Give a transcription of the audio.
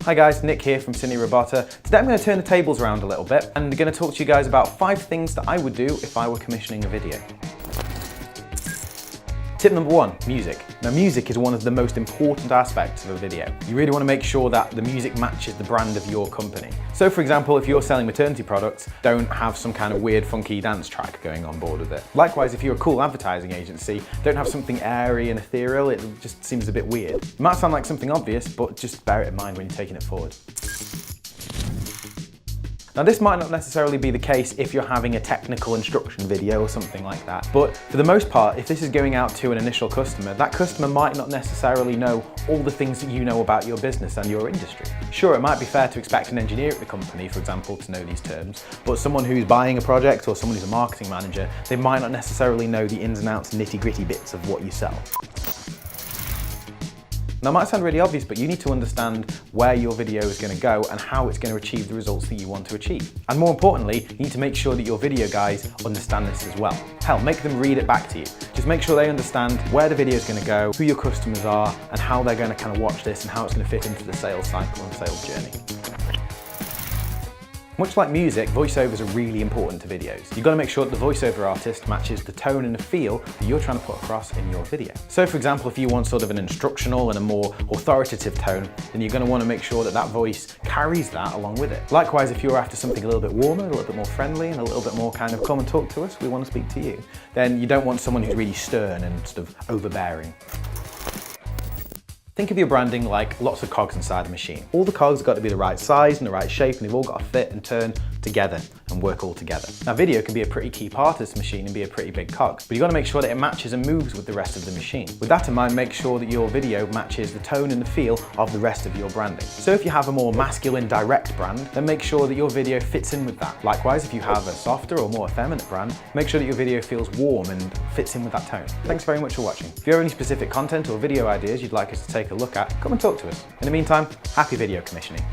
Hi guys, Nick here from Cinerobota. Today I'm going to turn the tables around a little bit and I'm going to talk to you guys about 5 things that I would do if I were commissioning a video. Tip number 1, music. Now music is one of the most important aspects of a video. You really want to make sure that the music matches the brand of your company. So for example, if you're selling maternity products, don't have some kind of weird funky dance track going on board with it. Likewise, if you're a cool advertising agency, don't have something airy and ethereal, it just seems a bit weird. It might sound like something obvious, but just bear it in mind when you're taking it forward. Now this might not necessarily be the case if you're having a technical instruction video or something like that, but for the most part, if this is going out to an initial customer, that customer might not necessarily know all the things that you know about your business and your industry. Sure, it might be fair to expect an engineer at the company, for example, to know these terms, but someone who's buying a project or someone who's a marketing manager, they might not necessarily know the ins and outs, nitty-gritty bits of what you sell. Now it might sound really obvious, but you need to understand where your video is going to go and how it's going to achieve the results that you want to achieve. And more importantly, you need to make sure that your video guys understand this as well. Hell, make them read it back to you. Just make sure they understand where the video is going to go, who your customers are, and how they're going to kind of watch this and how it's going to fit into the sales cycle and sales journey. Much like music, voiceovers are really important to videos. You've got to make sure that the voiceover artist matches the tone and the feel that you're trying to put across in your video. So for example, if you want sort of an instructional and a more authoritative tone, then you're going to want to make sure that that voice carries that along with it. Likewise, if you're after something a little bit warmer, a little bit more friendly, and a little bit more kind of come and talk to us, we want to speak to you, then you don't want someone who's really stern and sort of overbearing. Think of your branding like lots of cogs inside a machine. All the cogs have got to be the right size and the right shape, and they've all got to fit and turn together and work all together. Now video can be a pretty key part of this machine and be a pretty big cog, but you've got to make sure that it matches and moves with the rest of the machine. With that in mind, make sure that your video matches the tone and the feel of the rest of your branding. So if you have a more masculine direct brand, then make sure that your video fits in with that. Likewise, if you have a softer or more effeminate brand, make sure that your video feels warm and fits in with that tone. Thanks very much for watching. If you have any specific content or video ideas you'd like us to take a look at, come and talk to us. In the meantime, happy video commissioning.